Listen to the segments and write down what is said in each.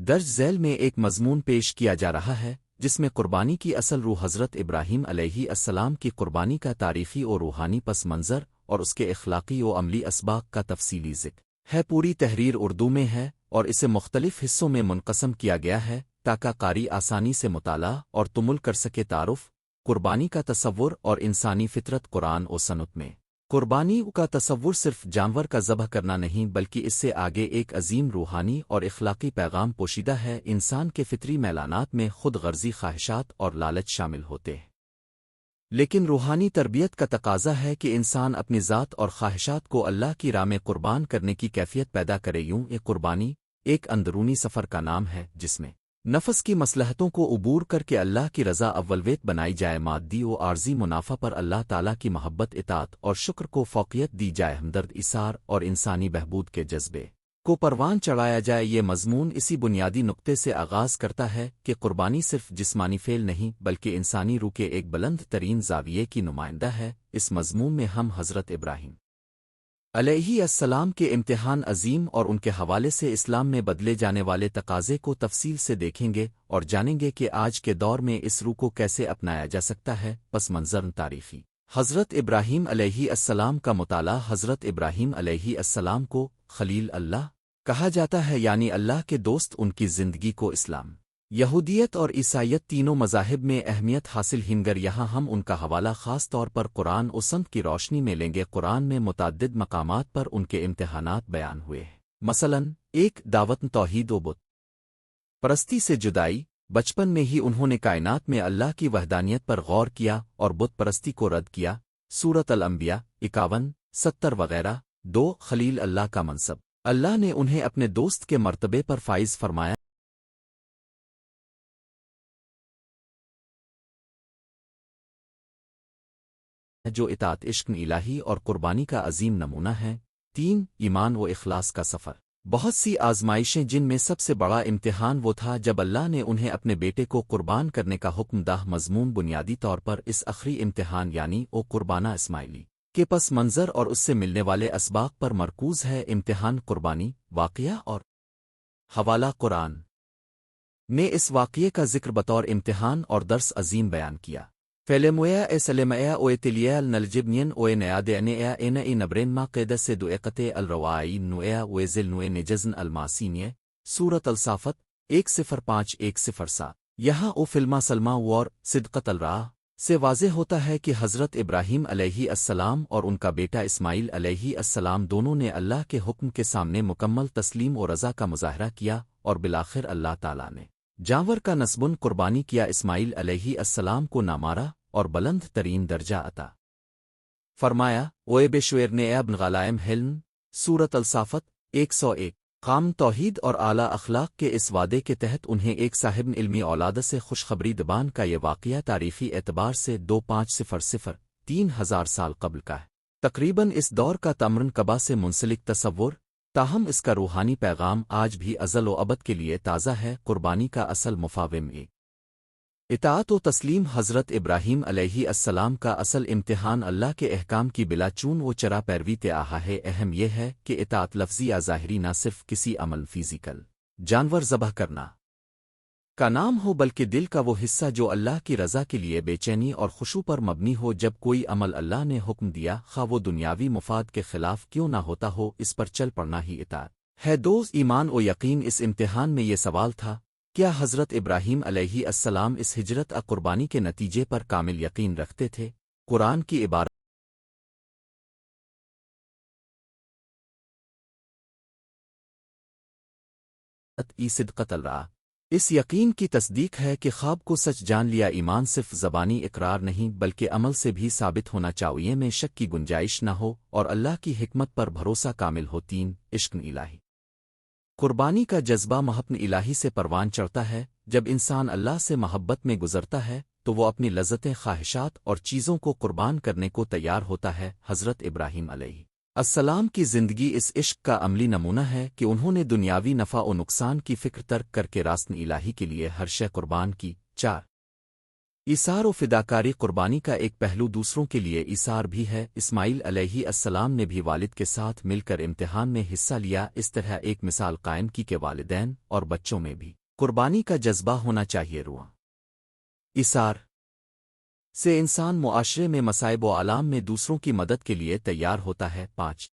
درج ذیل میں ایک مضمون پیش کیا جا رہا ہے جس میں قربانی کی اصل روح حضرت ابراہیم علیہ السلام کی قربانی کا تاریخی و روحانی پس منظر اور اس کے اخلاقی و عملی اسباق کا تفصیلی ذکر ہے۔ پوری تحریر اردو میں ہے اور اسے مختلف حصوں میں منقسم کیا گیا ہے تاکہ قاری آسانی سے مطالعہ اور تمل کر سکے۔ تعارف قربانی کا تصور اور انسانی فطرت قرآن و سنت میں قربانی کا تصور صرف جانور کا ذبح کرنا نہیں بلکہ اس سے آگے ایک عظیم روحانی اور اخلاقی پیغام پوشیدہ ہے۔ انسان کے فطری میلانات میں خود غرضی خواہشات اور لالچ شامل ہوتے ہیں، لیکن روحانی تربیت کا تقاضا ہے کہ انسان اپنی ذات اور خواہشات کو اللہ کی راہ میں قربان کرنے کی کیفیت پیدا کرے۔ یوں یہ قربانی ایک اندرونی سفر کا نام ہے جس میں نفس کی مصلحتوں کو عبور کر کے اللہ کی رضا اولویت بنائی جائے، مادی و عارضی منافع پر اللہ تعالیٰ کی محبت، اطاعت اور شکر کو فوقیت دی جائے، ہمدرد ایثار اور انسانی بہبود کے جذبے کو پروان چڑھایا جائے۔ یہ مضمون اسی بنیادی نقطے سے آغاز کرتا ہے کہ قربانی صرف جسمانی فعل نہیں بلکہ انسانی روح کے ایک بلند ترین زاویے کی نمائندہ ہے۔ اس مضمون میں ہم حضرت ابراہیم علیہ السلام کے امتحان عظیم اور ان کے حوالے سے اسلام میں بدلے جانے والے تقاضے کو تفصیل سے دیکھیں گے اور جانیں گے کہ آج کے دور میں اس روح کو کیسے اپنایا جا سکتا ہے۔ پس منظر تاریخی حضرت ابراہیم علیہ السلام کا مطالعہ۔ حضرت ابراہیم علیہ السلام کو خلیل اللہ کہا جاتا ہے، یعنی اللہ کے دوست۔ ان کی زندگی کو اسلام، یہودیت اور عیسائیت تینوں مذاہب میں اہمیت حاصل ہنگر یہاں ہم ان کا حوالہ خاص طور پر قرآن و سنت کی روشنی میں لیں گے۔ قرآن میں متعدد مقامات پر ان کے امتحانات بیان ہوئے ہیں، مثلاً ایک دعوت توحید و بت پرستی سے جدائی۔ بچپن میں ہی انہوں نے کائنات میں اللہ کی وحدانیت پر غور کیا اور بت پرستی کو رد کیا۔ سورۃ الانبیاء 51-70 وغیرہ۔ 2 خلیل اللہ کا منصب۔ اللہ نے انہیں اپنے دوست کے مرتبے پر فائز فرمایا جو اطاعت، عشق الہی اور قربانی کا عظیم نمونہ ہے۔ 3 ایمان و اخلاص کا سفر۔ بہت سی آزمائشیں جن میں سب سے بڑا امتحان وہ تھا جب اللہ نے انہیں اپنے بیٹے کو قربان کرنے کا حکم دہ۔ مضمون بنیادی طور پر اس آخری امتحان یعنی او قربانہ اسماعیلی کے پس منظر اور اس سے ملنے والے اسباق پر مرکوز ہے۔ امتحان قربانی واقعہ اور حوالہ قرآن نے اس واقعے کا ذکر بطور امتحان اور درس عظیم بیان کیا۔ فیلمویا سلمیا او تلیا نلجبنین او نیادنیا این نبرین ما قید سے دوقت الروائی نویا ویزل نوے نجزن الماسینیے۔ سورۃ الصافت 105-107۔ یہاں او فلما سلما وار صدقت الراہ سے واضح ہوتا ہے کہ حضرت ابراہیم علیہ السلام اور ان کا بیٹا اسماعیل علیہ السلام دونوں نے اللہ کے حکم کے سامنے مکمل تسلیم و رضا کا مظاہرہ کیا اور بالآخر اللہ تعالیٰ نے جانور کا نسبن قربانی کیا۔ اسماعیل علیہ السلام کو نہ مارا اور بلند ترین درجہ عطا فرمایا۔ اوے بشویر نے ابن غلائم ہلن۔ سورۃ الصافت 101۔ قام توحید اور اعلیٰ اخلاق کے اس وعدے کے تحت انہیں ایک صاحب علمی اولاد سے خوشخبری دبان کا یہ واقعہ تاریخی اعتبار سے 2500 3000 سال قبل کا ہے۔ تقریباً اس دور کا تمرن کبا سے منسلک تصور، تاہم اس کا روحانی پیغام آج بھی ازل و ابد کے لیے تازہ ہے۔ قربانی کا اصل مفاہیم اطاعت و تسلیم۔ حضرت ابراہیم علیہ السلام کا اصل امتحان اللہ کے احکام کی بلا چون و چرا پیروی تے آہا ہے۔ اہم یہ ہے کہ اطاعت لفظی یا ظاہری نہ صرف کسی عمل فزیکل جانور ذبح کرنا کا نام ہو بلکہ دل کا وہ حصہ جو اللہ کی رضا کے لیے بے چینی اور خشوع پر مبنی ہو۔ جب کوئی عمل اللہ نے حکم دیا خواہ وہ دنیاوی مفاد کے خلاف کیوں نہ ہوتا ہو، اس پر چل پڑنا ہی اطاعت ہے۔ دوست ایمان و یقین۔ اس امتحان میں یہ سوال تھا، کیا حضرت ابراہیم علیہ السلام اس ہجرت قربانی کے نتیجے پر کامل یقین رکھتے تھے؟ قرآن کی عبارت صدقت الراہ اس یقین کی تصدیق ہے کہ خواب کو سچ جان لیا۔ ایمان صرف زبانی اقرار نہیں بلکہ عمل سے بھی ثابت ہونا چاہیے، میں شک کی گنجائش نہ ہو اور اللہ کی حکمت پر بھروسہ کامل ہو۔ 3 عشق الہی۔ قربانی کا جذبہ محبت الہی سے پروان چڑھتا ہے۔ جب انسان اللہ سے محبت میں گزرتا ہے تو وہ اپنی لذتیں، خواہشات اور چیزوں کو قربان کرنے کو تیار ہوتا ہے۔ حضرت ابراہیم علیہ السلام کی زندگی اس عشق کا عملی نمونہ ہے کہ انہوں نے دنیاوی نفع و نقصان کی فکر ترک کر کے راست الہی کے لیے ہر شے قربان کی۔ 4 ایثار و فداکاری قربانی کا ایک پہلو دوسروں کے لیے ایثار بھی ہے۔ اسماعیل علیہ السلام نے بھی والد کے ساتھ مل کر امتحان میں حصہ لیا، اس طرح ایک مثال قائم کی کہ والدین اور بچوں میں بھی قربانی کا جذبہ ہونا چاہیے۔ ایثار سے انسان معاشرے میں مصائب و آلام میں دوسروں کی مدد کے لیے تیار ہوتا ہے۔ 5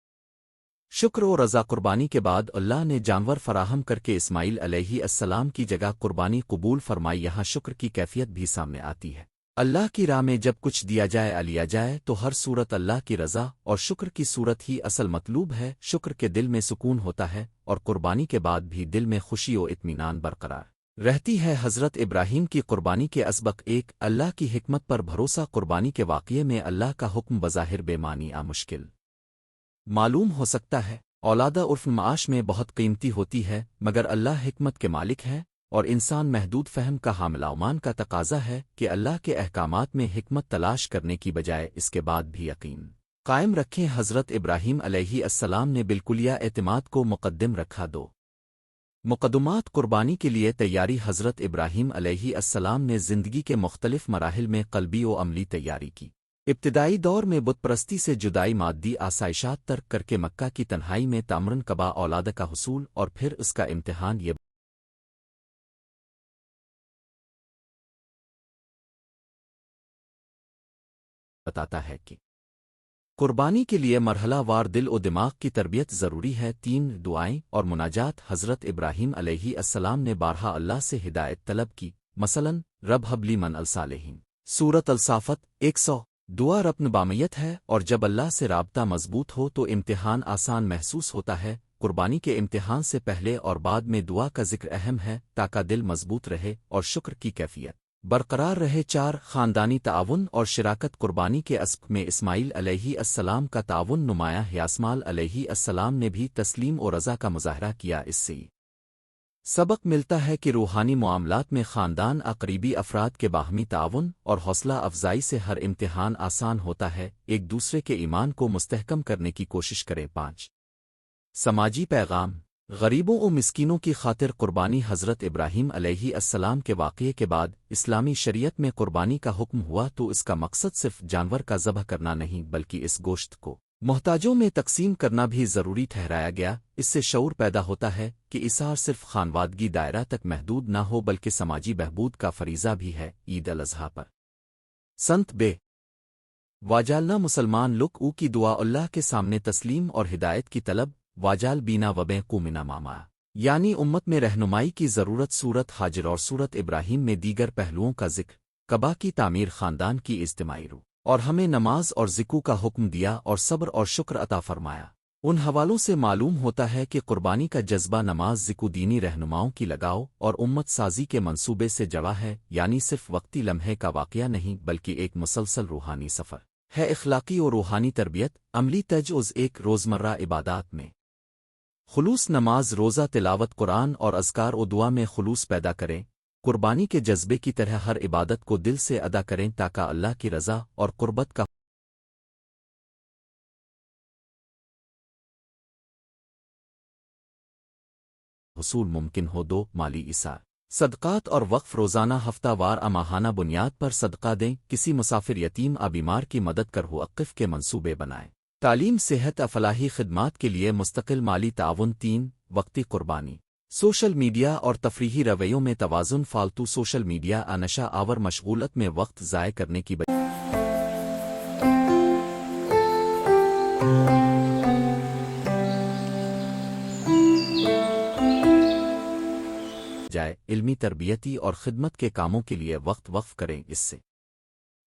شکر و رضا قربانی کے بعد اللہ نے جانور فراہم کر کے اسماعیل علیہ السلام کی جگہ قربانی قبول فرمائی۔ یہاں شکر کی کیفیت بھی سامنے آتی ہے۔ اللہ کی راہ میں جب کچھ دیا جائے لیا جائے تو ہر صورت اللہ کی رضا اور شکر کی صورت ہی اصل مطلوب ہے۔ شکر کے دل میں سکون ہوتا ہے اور قربانی کے بعد بھی دل میں خوشی و اطمینان برقرار رہتی ہے۔ حضرت ابراہیم کی قربانی کے اسبق ایک اللہ کی حکمت پر بھروسہ قربانی کے واقعے میں اللہ کا حکم بظاہر بے معنی مشکل معلوم ہو سکتا ہے۔ اولادہ عرف معاش میں بہت قیمتی ہوتی ہے، مگر اللہ حکمت کے مالک ہے اور انسان محدود فہم کا حامل عمان کا تقاضا ہے کہ اللہ کے احکامات میں حکمت تلاش کرنے کی بجائے اس کے بعد بھی یقین قائم رکھیں۔ حضرت ابراہیم علیہ السلام نے بالکلیہ اعتماد کو مقدم رکھا۔ 2 مقدمات قربانی کے لیے تیاری۔ حضرت ابراہیم علیہ السلام نے زندگی کے مختلف مراحل میں قلبی و عملی تیاری کی۔ ابتدائی دور میں بت پرستی سے جدائی، مادی آسائشات ترک کر کے مکہ کی تنہائی میں تامرن کبا اولاد کا حصول اور پھر اس کا امتحان یہ بتاتا ہے کہ قربانی کے لیے مرحلہ وار دل و دماغ کی تربیت ضروری ہے۔ 3 دعائیں اور مناجات۔ حضرت ابراہیم علیہ السلام نے بارہا اللہ سے ہدایت طلب کی، مثلاً رب حبلی من الصالحین سورۃ الصافت 100۔ دعا رکن بامیت ہے اور جب اللہ سے رابطہ مضبوط ہو تو امتحان آسان محسوس ہوتا ہے۔ قربانی کے امتحان سے پہلے اور بعد میں دعا کا ذکر اہم ہے تاکہ دل مضبوط رہے اور شکر کی کیفیت برقرار رہے۔ 4 خاندانی تعاون اور شراکت۔ قربانی کے اسب میں اسماعیل علیہ السلام کا تعاون نمایاں ہے۔ اسماعیل علیہ السلام نے بھی تسلیم و رضا کا مظاہرہ کیا۔ اس سے سبق ملتا ہے کہ روحانی معاملات میں خاندان قریبی افراد کے باہمی تعاون اور حوصلہ افزائی سے ہر امتحان آسان ہوتا ہے۔ ایک دوسرے کے ایمان کو مستحکم کرنے کی کوشش کریں۔ 5 سماجی پیغام۔ غریبوں و مسکینوں کی خاطر قربانی۔ حضرت ابراہیم علیہ السلام کے واقعے کے بعد اسلامی شریعت میں قربانی کا حکم ہوا تو اس کا مقصد صرف جانور کا ذبح کرنا نہیں بلکہ اس گوشت کو محتاجوں میں تقسیم کرنا بھی ضروری ٹھہرایا گیا۔ اس سے شعور پیدا ہوتا ہے کہ ایثار صرف خانوادگی دائرہ تک محدود نہ ہو بلکہ سماجی بہبود کا فریضہ بھی ہے۔ عید الاضحیٰ پر سنت بے واجالنا مسلمان لوگ او کی دعا اللہ کے سامنے تسلیم اور ہدایت کی طلب واجال بینا وبیں کو منا ماما، یعنی امت میں رہنمائی کی ضرورت۔ سورت حاجر اور سورت ابراہیم میں دیگر پہلوؤں کا ذکر، کعبہ کی تعمیر، خاندان کی اجتماعی روح اور ہمیں نماز اور ذکر کا حکم دیا اور صبر اور شکر عطا فرمایا۔ ان حوالوں سے معلوم ہوتا ہے کہ قربانی کا جذبہ نماز، ذکر، دینی رہنماؤں کی لگاؤ اور امت سازی کے منصوبے سے جڑا ہے، یعنی صرف وقتی لمحے کا واقعہ نہیں بلکہ ایک مسلسل روحانی سفر ہے۔ اخلاقی اور روحانی تربیت، عملی تجویز۔ ایک روزمرہ عبادات میں خلوص، نماز، روزہ، تلاوت قرآن اور اذکار و دعا میں خلوص پیدا کریں۔ قربانی کے جذبے کی طرح ہر عبادت کو دل سے ادا کریں تاکہ اللہ کی رضا اور قربت کا حصول ممکن ہو۔ 2 مالی ایثار، صدقات اور وقف۔ روزانہ، ہفتہ وار، ماہانہ بنیاد پر صدقہ دیں، کسی مسافر، یتیم، بیمار کی مدد کر وقف کے منصوبے بنائیں۔ تعلیم، صحت، فلاحی خدمات کے لیے مستقل مالی تعاون۔ 3 وقتی قربانی، سوشل میڈیا اور تفریحی رویوں میں توازن۔ فالتو سوشل میڈیا نشہ آور مشغولت میں وقت ضائع کرنے کی جائے علمی، تربیتی اور خدمت کے کاموں کے لیے وقت وقف کریں۔ اس سے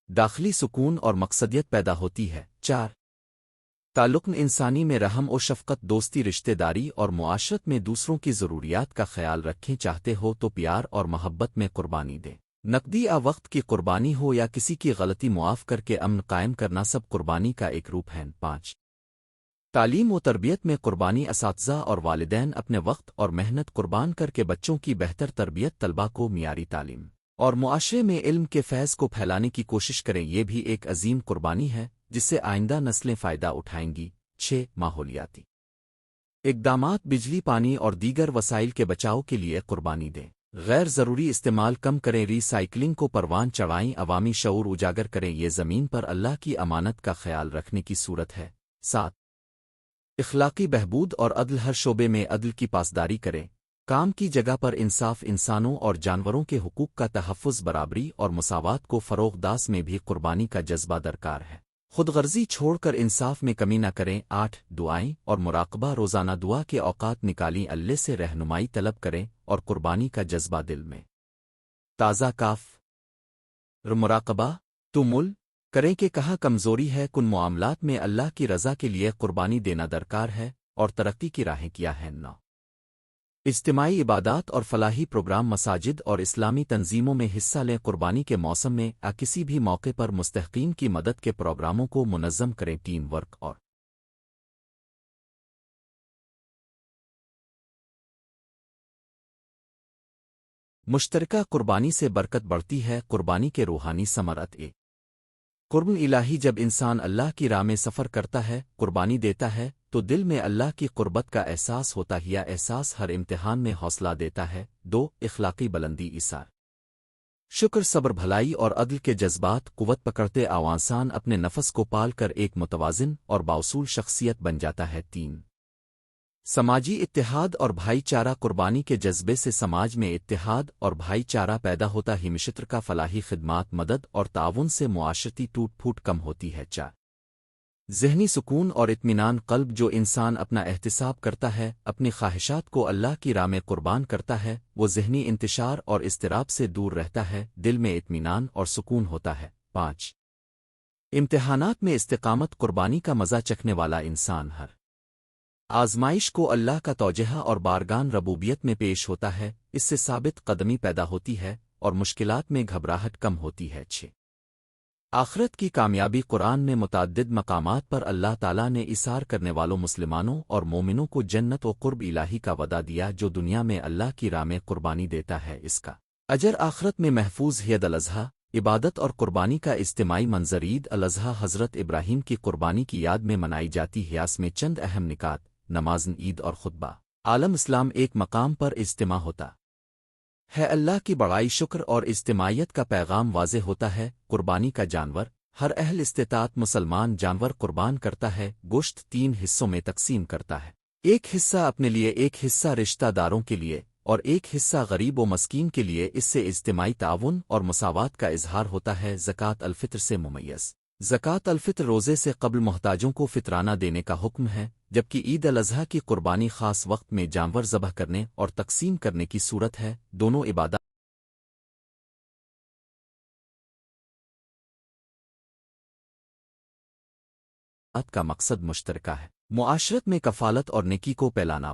داخلی سکون اور مقصدیت پیدا ہوتی ہے۔ 4 تعلق انسانی میں رحم و شفقت، دوستی، رشتہ داری اور معاشرت میں دوسروں کی ضروریات کا خیال رکھیں۔ چاہتے ہو تو پیار اور محبت میں قربانی دیں، نقدی وقت کی قربانی ہو یا کسی کی غلطی معاف کر کے امن قائم کرنا، سب قربانی کا ایک روپ ہے۔ 5 تعلیم و تربیت میں قربانی، اساتذہ اور والدین اپنے وقت اور محنت قربان کر کے بچوں کی بہتر تربیت، طلباء کو معیاری تعلیم اور معاشرے میں علم کے فیض کو پھیلانے کی کوشش کریں۔ یہ بھی ایک عظیم قربانی ہے جس سے آئندہ نسلیں فائدہ اٹھائیں گی۔ 6 ماحولیاتی اقدامات، بجلی، پانی اور دیگر وسائل کے بچاؤ کے لیے قربانی دیں۔ غیر ضروری استعمال کم کریں، ری سائیکلنگ کو پروان چڑھائیں، عوامی شعور اجاگر کریں، یہ زمین پر اللہ کی امانت کا خیال رکھنے کی صورت ہے۔ 7 اخلاقی بہبود اور عدل، ہر شعبے میں عدل کی پاسداری کریں، کام کی جگہ پر انصاف، انسانوں اور جانوروں کے حقوق کا تحفظ، برابری اور مساوات کو فروغ، داس میں بھی قربانی کا جذبہ درکار ہے، خود غرضی چھوڑ کر انصاف میں کمی نہ کریں۔ 8 دعائیں اور مراقبہ، روزانہ دعا کے اوقات نکالیں، اللہ سے رہنمائی طلب کریں اور قربانی کا جذبہ دل میں تازہ کاف مراقبہ تو مل کریں کہ کہاں کمزوری ہے، کن معاملات میں اللہ کی رضا کے لیے قربانی دینا درکار ہے اور ترقی کی راہیں کیا ہے۔ 9 اجتماعی عبادات اور فلاحی پروگرام، مساجد اور اسلامی تنظیموں میں حصہ لیں، قربانی کے موسم میں کسی بھی موقع پر مستحقین کی مدد کے پروگراموں کو منظم کریں، ٹیم ورک اور مشترکہ قربانی سے برکت بڑھتی ہے، قربانی کے روحانی ثمرات۔ قرب الہی، جب انسان اللہ کی راہ میں سفر کرتا ہے، قربانی دیتا ہے، تو دل میں اللہ کی قربت کا احساس ہوتا ہے، یہ احساس ہر امتحان میں حوصلہ دیتا ہے۔ 2 اخلاقی بلندی، ایثار، شکر، صبر، بھلائی اور عدل کے جذبات قوت پکڑتے آوانسان اپنے نفس کو پال کر ایک متوازن اور بااصول شخصیت بن جاتا ہے۔ 3 سماجی اتحاد اور بھائی چارہ، قربانی کے جذبے سے سماج میں اتحاد اور بھائی چارہ پیدا ہوتا ہے، مشترکہ کا فلاحی خدمات، مدد اور تعاون سے معاشرتی ٹوٹ پھوٹ کم ہوتی ہے۔ 4 ذہنی سکون اور اطمینان، قلب جو انسان اپنا احتساب کرتا ہے، اپنی خواہشات کو اللہ کی راہ میں قربان کرتا ہے، وہ ذہنی انتشار اور اضطراب سے دور رہتا ہے، دل میں اطمینان اور سکون ہوتا ہے۔ 5 امتحانات میں استقامت، قربانی کا مزہ چکھنے والا انسان ہر آزمائش کو اللہ کا توجہ اور بارگان ربوبیت میں پیش ہوتا ہے، اس سے ثابت قدمی پیدا ہوتی ہے اور مشکلات میں گھبراہٹ کم ہوتی ہے۔ 6 آخرت کی کامیابی، قرآن میں متعدد مقامات پر اللہ تعالیٰ نے اثار کرنے والوں مسلمانوں اور مومنوں کو جنت و قرب الہی کا وعدہ دیا، جو دنیا میں اللہ کی راہ میں قربانی دیتا ہے، اس کا اجر آخرت میں محفوظ ہے۔ عید الاضحیٰ، عبادت اور قربانی کا اجتماعی منظر، عید الاضحیٰ حضرت ابراہیم کی قربانی کی یاد میں منائی جاتی ہے، اس میں چند اہم نکات، نماز عید اور خطبہ عالم اسلام ایک مقام پر اجتماع ہوتا ہے، اللہ کی بڑائی، شکر اور اجتماعیت کا پیغام واضح ہوتا ہے۔ قربانی کا جانور، ہر اہل استطاعت مسلمان جانور قربان کرتا ہے، گوشت 3 حصوں میں تقسیم کرتا ہے، ایک حصہ اپنے لیے، ایک حصہ رشتہ داروں کے لیے اور ایک حصہ غریب و مسکین کے لیے، اس سے اجتماعی تعاون اور مساوات کا اظہار ہوتا ہے۔ زکوٰۃ الفطر سے ممیز، زکوٰۃ الفطر روزے سے قبل محتاجوں کو فطرانہ دینے کا حکم ہے، جبکہ عید الاضحیٰ کی قربانی خاص وقت میں جانور ذبح کرنے اور تقسیم کرنے کی صورت ہے۔ دونوں عبادات کا مقصد مشترکہ ہے، معاشرت میں کفالت اور نیکی کو پھیلانا۔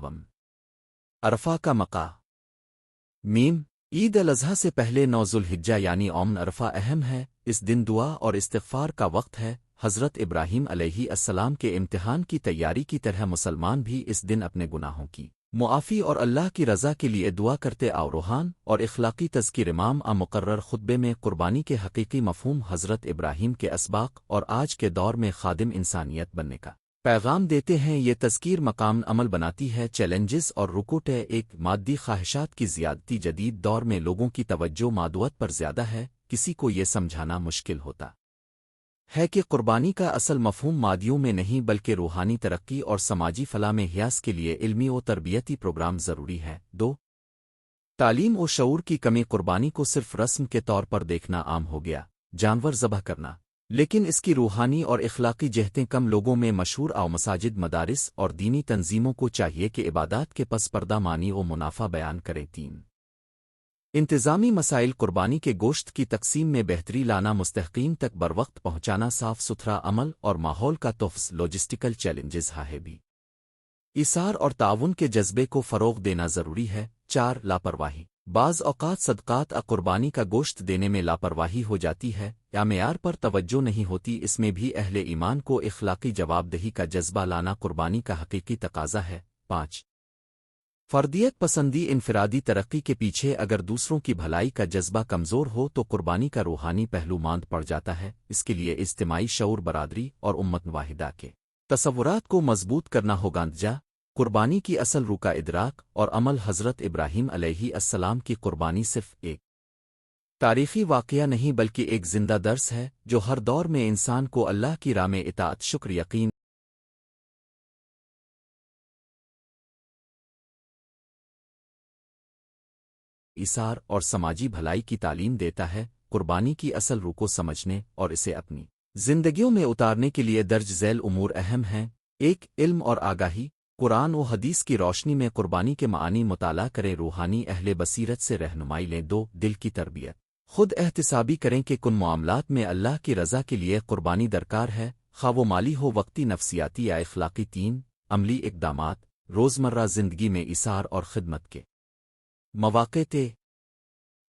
عرفہ کا مقام، عید الاضحیٰ سے پہلے 9 ذوالحجہ یعنی یوم عرفہ اہم ہے، اس دن دعا اور استغفار کا وقت ہے۔ حضرت ابراہیم علیہ السلام کے امتحان کی تیاری کی طرح مسلمان بھی اس دن اپنے گناہوں کی معافی اور اللہ کی رضا کے لیے دعا کرتے آ روحان اور اخلاقی تذکیر، امام مقرر خطبے میں قربانی کے حقیقی مفہوم، حضرت ابراہیم کے اسباق اور آج کے دور میں خادم انسانیت بننے کا پیغام دیتے ہیں۔ یہ تذکیر مقام عمل بناتی ہے، چیلنجز اور رکوٹ ہے۔ ایک، مادی خواہشات کی زیادتی، جدید دور میں لوگوں کی توجہ مادوت پر زیادہ ہے، کسی کو یہ سمجھانا مشکل ہوتا ہے کہ قربانی کا اصل مفہوم مادیوں میں نہیں بلکہ روحانی ترقی اور سماجی فلاح میں حیاس کے لیے علمی و تربیتی پروگرام ضروری ہے۔ 2 تعلیم و شعور کی کمی، قربانی کو صرف رسم کے طور پر دیکھنا عام ہو گیا، جانور ذبح کرنا، لیکن اس کی روحانی اور اخلاقی جہتیں کم لوگوں میں مشہور آؤ۔ مساجد، مدارس اور دینی تنظیموں کو چاہیے کہ عبادات کے پس پردہ معنی و منافع بیان کریں۔ 3 انتظامی مسائل، قربانی کے گوشت کی تقسیم میں بہتری لانا، مستحقین تک بروقت پہنچانا، صاف ستھرا عمل اور ماحول کا تحفظ، لاجسٹیکل چیلنجز ہے بھی، ایثار اور تعاون کے جذبے کو فروغ دینا ضروری ہے۔ 4 لاپرواہی، بعض اوقات صدقات قربانی کا گوشت دینے میں لاپرواہی ہو جاتی ہے یا معیار پر توجہ نہیں ہوتی، اس میں بھی اہل ایمان کو اخلاقی جواب دہی کا جذبہ لانا قربانی کا حقیقی تقاضا ہے۔ 5 فردیت پسندی، انفرادی ترقی کے پیچھے اگر دوسروں کی بھلائی کا جذبہ کمزور ہو تو قربانی کا روحانی پہلو ماند پڑ جاتا ہے، اس کے لیے اجتماعی شعور، برادری اور امت واحدہ کے تصورات کو مضبوط کرنا ہوگا۔ قربانی کی اصل روح کا ادراک اور عمل حضرت ابراہیم علیہ السلام کی قربانی صرف ایک تاریخی واقعہ نہیں بلکہ ایک زندہ درس ہے جو ہر دور میں انسان کو اللہ کی راہ میں اطاعت، شکر، یقین، ایثار اور سماجی بھلائی کی تعلیم دیتا ہے۔ قربانی کی اصل روح کو سمجھنے اور اسے اپنی زندگیوں میں اتارنے کے لیے درج ذیل امور اہم ہیں۔ ایک، علم اور آگاہی۔ قرآن و حدیث کی روشنی میں قربانی کے معانی مطالعہ کریں، روحانی اہل بصیرت سے رہنمائی لیں۔ دو، دل کی تربیت۔ خود احتسابی کریں کہ کن معاملات میں اللہ کی رضا کے لیے قربانی درکار ہے، خواہ وہ مالی ہو، وقتی، نفسیاتی یا اخلاقی۔ تین، عملی اقدامات۔ روزمرہ زندگی میں ایثار اور خدمت کے مواقع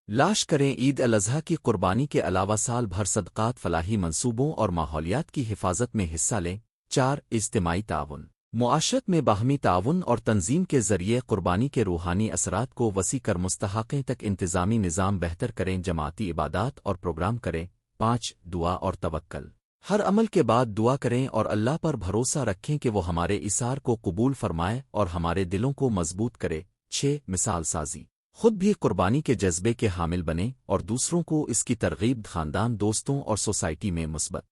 لاش کریں۔ عید الاضحیٰ کی قربانی کے علاوہ سال بھر صدقات، فلاحی منصوبوں اور ماحولیات کی حفاظت میں حصہ لیں۔ چار، اجتماعی تعاون۔ معاشرت میں باہمی تعاون اور تنظیم کے ذریعے قربانی کے روحانی اثرات کو وسیع کر مستحقیں تک انتظامی نظام بہتر کریں، جماعتی عبادات اور پروگرام کریں۔ پانچ، دعا اور توکل۔ ہر عمل کے بعد دعا کریں اور اللہ پر بھروسہ رکھیں کہ وہ ہمارے ایثار کو قبول فرمائے اور ہمارے دلوں کو مضبوط کرے۔ چھ، مثال سازی۔ خود بھی قربانی کے جذبے کے حامل بنیں اور دوسروں کو اس کی ترغیب، خاندان، دوستوں اور سوسائٹی میں مثبت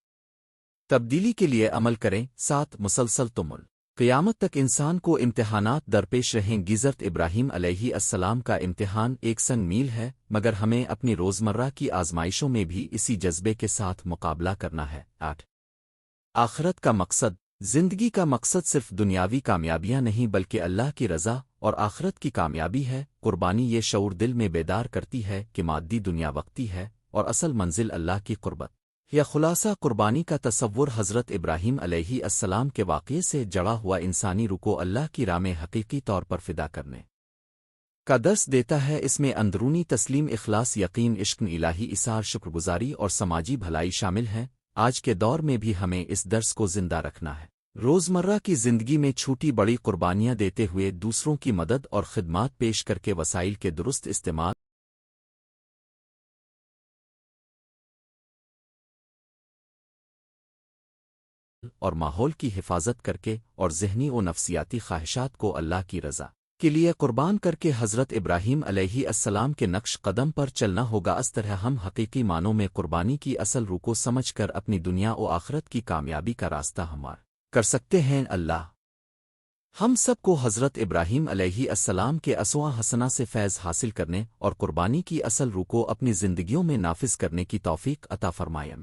تبدیلی کے لیے عمل کریں۔ سات، مسلسل تمل۔ قیامت تک انسان کو امتحانات درپیش رہیں گی۔ حضرت ابراہیم علیہ السلام کا امتحان ایک سنگ میل ہے، مگر ہمیں اپنی روزمرہ کی آزمائشوں میں بھی اسی جذبے کے ساتھ مقابلہ کرنا ہے۔ آٹھ، آخرت کا مقصد۔ زندگی کا مقصد صرف دنیاوی کامیابیاں نہیں بلکہ اللہ کی رضا اور آخرت کی کامیابی ہے۔ قربانی یہ شعور دل میں بیدار کرتی ہے کہ مادی دنیا وقتی ہے اور اصل منزل اللہ کی قربت۔ یہ خلاصہ قربانی کا تصور حضرت ابراہیم علیہ السلام کے واقعے سے جڑا ہوا انسانی روح کو اللہ کی راہ میں حقیقی طور پر فدا کرنے کا درس دیتا ہے۔ اس میں اندرونی تسلیم، اخلاص، یقین، عشق الہی، ایثار، شکر گزاری اور سماجی بھلائی شامل ہیں۔ آج کے دور میں بھی ہمیں اس درس کو زندہ رکھنا ہے، روزمرہ کی زندگی میں چھوٹی بڑی قربانیاں دیتے ہوئے دوسروں کی مدد اور خدمات پیش کر کے وسائل کے درست استعمال اور ماحول کی حفاظت کر کے اور ذہنی و نفسیاتی خواہشات کو اللہ کی رضا کے لیے قربان کر کے حضرت ابراہیم علیہ السلام کے نقش قدم پر چلنا ہوگا۔ اس طرح ہم حقیقی معنوں میں قربانی کی اصل روح کو سمجھ کر اپنی دنیا و آخرت کی کامیابی کا راستہ ہموار کر سکتے ہیں۔ اللہ ہم سب کو حضرت ابراہیم علیہ السلام کے اسوہ حسنہ سے فیض حاصل کرنے اور قربانی کی اصل روح کو اپنی زندگیوں میں نافذ کرنے کی توفیق عطا فرمائے۔